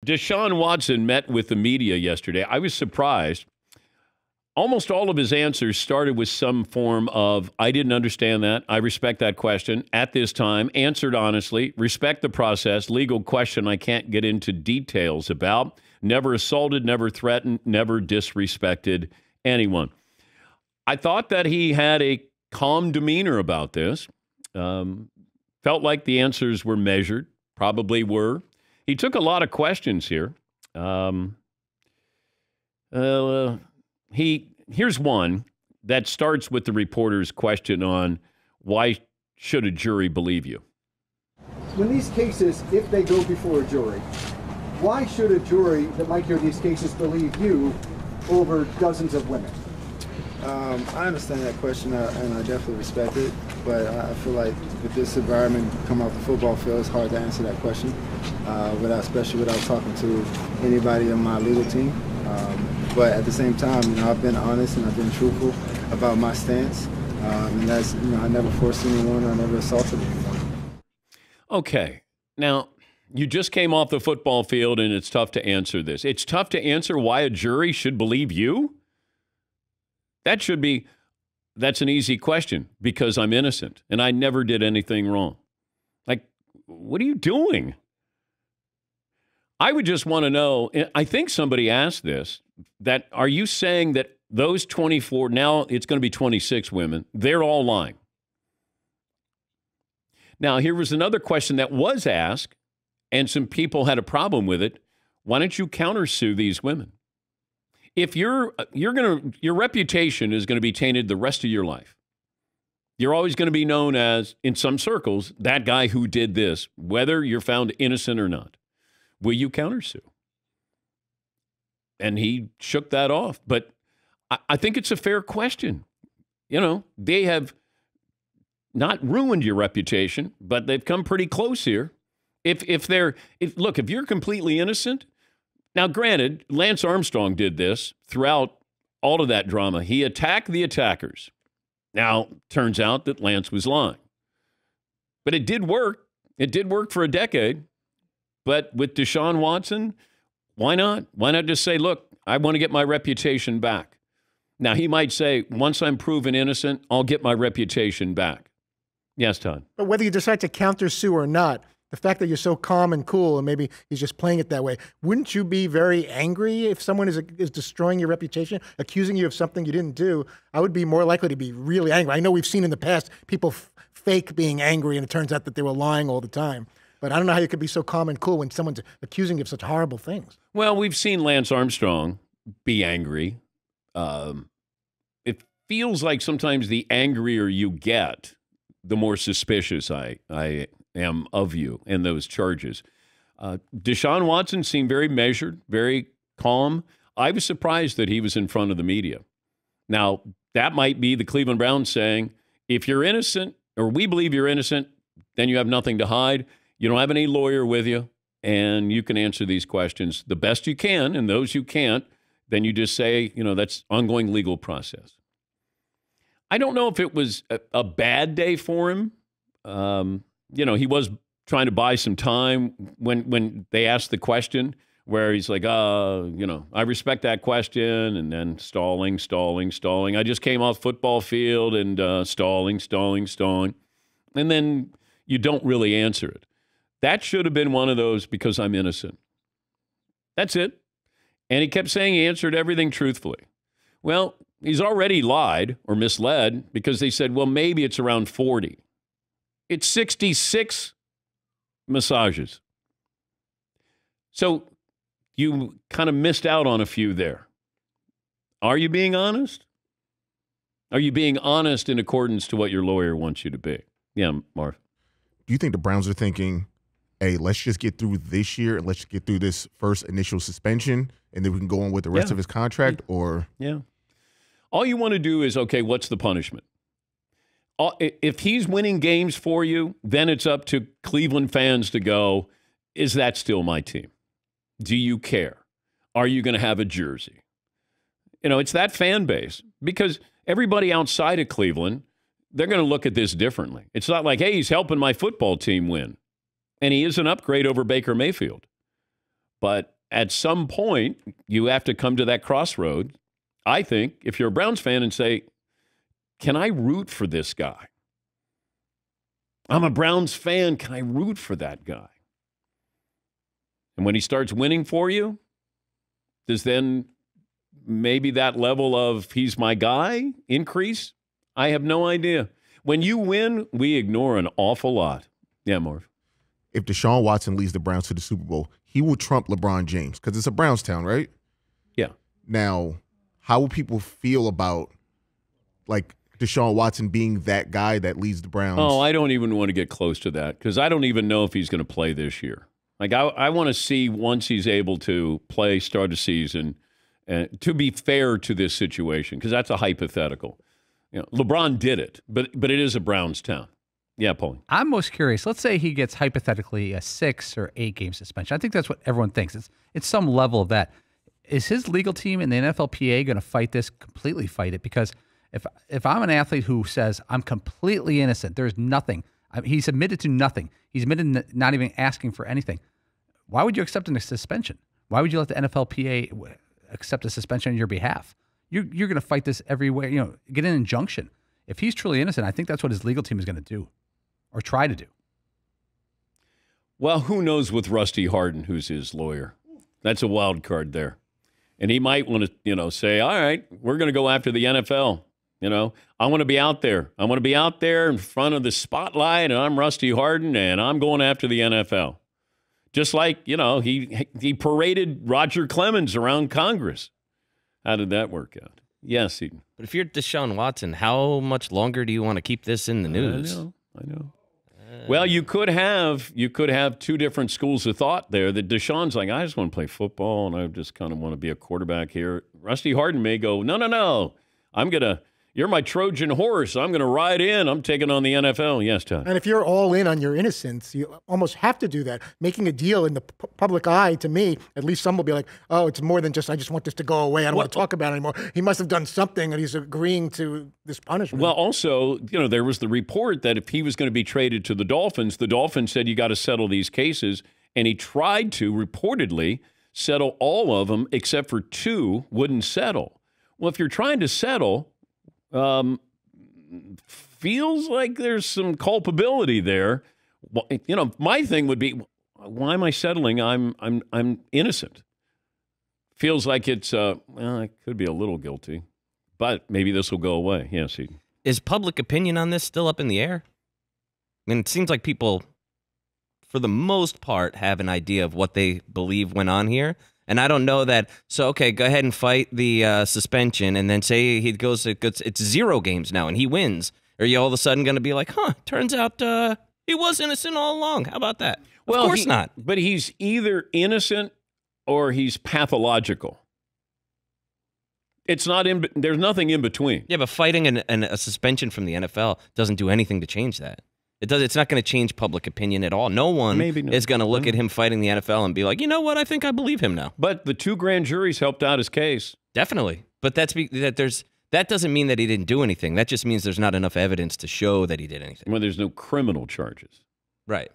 Deshaun Watson met with the media yesterday. I was surprised. Almost all of his answers started with some form of, I didn't understand that. I respect that question. At this time, answered honestly, respect the process, legal question I can't get into details about. Never assaulted, never threatened, never disrespected anyone. I thought that he had a calm demeanor about this. Felt like the answers were measured, probably were. He took a lot of questions here. Here's one that starts with the reporter's question on why should a jury believe you? When these cases, if they go before a jury, why should a jury that might hear these cases believe you over dozens of women? I understand that question, and I definitely respect it, but I feel like with this environment coming off the football field, it's hard to answer that question, especially without talking to anybody on my legal team. But at the same time, I've been honest and I've been truthful about my stance, and that's, I never forced anyone, I never assaulted anyone. Okay, now you just came off the football field, and it's tough to answer this. It's tough to answer why a jury should believe you? That's an easy question, because I'm innocent and I never did anything wrong. Like, what are you doing? I would just want to know, I think somebody asked this, that are you saying that those 24, now it's going to be 26 women, they're all lying? Now, here was another question that was asked, and some people had a problem with it. Why don't you countersue these women? If your reputation is going to be tainted the rest of your life. You're always going to be known as, in some circles, that guy who did this, whether you're found innocent or not. Will you countersue? And he shook that off. But I think it's a fair question. They have not ruined your reputation, but they've come pretty close here. If you're completely innocent. Now, granted, Lance Armstrong did this throughout all of that drama. He attacked the attackers. Now, turns out that Lance was lying. But it did work. It did work for a decade. But with Deshaun Watson, why not? Why not just say, look, I want to get my reputation back. Now, he might say, once I'm proven innocent, I'll get my reputation back. Yes, Todd. But whether you decide to countersue or not, the fact that you're so calm and cool, and maybe he's just playing it that way, wouldn't you be very angry if someone is destroying your reputation, accusing you of something you didn't do? I would be more likely to be really angry. I know we've seen in the past people fake being angry, and it turns out that they were lying all the time. But I don't know how you could be so calm and cool when someone's accusing you of such horrible things. Well, we've seen Lance Armstrong be angry. It feels like sometimes the angrier you get, the more suspicious I am of you and those charges. Deshaun Watson seemed very measured, very calm. I was surprised that he was in front of the media. Now, that might be the Cleveland Browns saying, if you're innocent, or we believe you're innocent, then you have nothing to hide. You don't have any lawyer with you, and you can answer these questions the best you can, and those you can't, then you just say, that's ongoing legal process. I don't know if it was a bad day for him. He was trying to buy some time when they asked the question where he's like, I respect that question, and then stalling. I just came off football field and stalling. And then you don't really answer it. That should have been one of those because I'm innocent. That's it. And he kept saying he answered everything truthfully. Well, he's already lied or misled because they said, well, maybe it's around 40. It's 66 massages. So you kind of missed out on a few there. Are you being honest? Are you being honest in accordance to what your lawyer wants you to be? Yeah, Marv. Do you think the Browns are thinking, hey, let's just get through this year and let's get through this first initial suspension and then we can go on with the rest of his contract? Or all you want to do is, okay, what's the punishment? If he's winning games for you, then it's up to Cleveland fans to go, is that still my team? Do you care? Are you going to have a jersey? It's that fan base, because everybody outside of Cleveland, they're going to look at this differently. It's not like, hey, he's helping my football team win. And he is an upgrade over Baker Mayfield. But at some point, you have to come to that crossroad, I think, if you're a Browns fan, and say, can I root for this guy? I'm a Browns fan. Can I root for that guy? And when he starts winning for you, does then maybe that level of he's my guy increase? I have no idea. When you win, we ignore an awful lot. Yeah, Marv. If Deshaun Watson leads the Browns to the Super Bowl, he will trump LeBron James because it's a Browns town, right? Yeah. Now, how will people feel about like Deshaun Watson being that guy that leads the Browns? Oh, I don't even want to get close to that because I don't even know if he's going to play this year. Like I want to see once he's able to play, start a season, to be fair to this situation because that's a hypothetical. You know, LeBron did it, but it is a Browns town. Yeah, Paulie. I'm most curious. Let's say he gets hypothetically a 6 or 8 game suspension. I think that's what everyone thinks. It's some level of that. Is his legal team in the NFLPA going to fight this? Completely fight it? Because if I'm an athlete who says I'm completely innocent, there's nothing. He's admitted to nothing. He's admitted not even asking for anything. Why would you accept a suspension? Why would you let the NFLPA accept a suspension on your behalf? You're going to fight this everywhere. You know, get an injunction. If he's truly innocent, I think that's what his legal team is going to do. Or try to do. Well, who knows with Rusty Hardin, who's his lawyer? That's a wild card there. And he might want to, say, all right, we're going to go after the NFL. I want to be out there. I want to be out there in front of the spotlight, and I'm Rusty Hardin, and I'm going after the NFL. Just like, he paraded Roger Clemens around Congress. How did that work out? Yes, Eden. But if you're Deshaun Watson, how much longer do you want to keep this in the news? I know. Well, you could have 2 different schools of thought there. That Deshaun's like, I just want to play football, and I just kind of want to be a quarterback here. Rusty Hardin may go, no. You're my Trojan horse. I'm going to ride in. I'm taking on the NFL. Yes, Todd. And if you're all in on your innocence, you almost have to do that. Making a deal in the public eye, to me, at least some will be like, oh, it's more than just, I just want this to go away. I don't want to talk about it anymore. He must have done something, and he's agreeing to this punishment. Well, also, there was the report that if he was going to be traded to the Dolphins said you got to settle these cases, and he tried to, reportedly, settle all of them except for 2 wouldn't settle. Well, if you're trying to settle... feels like there's some culpability there. My thing would be, why am I settling? I'm innocent. Feels like it's I could be a little guilty, but maybe this will go away. Yes, Eden. Is public opinion on this still up in the air? I mean, it seems like people, for the most part, have an idea of what they believe went on here. And I don't know that. So, okay, go ahead and fight the suspension, and then say he goes, it's 0 games now, and he wins. Are you all of a sudden going to be like, turns out he was innocent all along. How about that? Well, of course not. But he's either innocent or he's pathological. It's not there's nothing in between. Yeah, but fighting a suspension from the NFL doesn't do anything to change that. It's not going to change public opinion at all. No one is going to look at him fighting the NFL and be like, you know what? I think I believe him now. But the 2 grand juries helped out his case. Definitely. But that doesn't mean that he didn't do anything. That just means there's not enough evidence to show that he did anything. Well, there's no criminal charges. Right.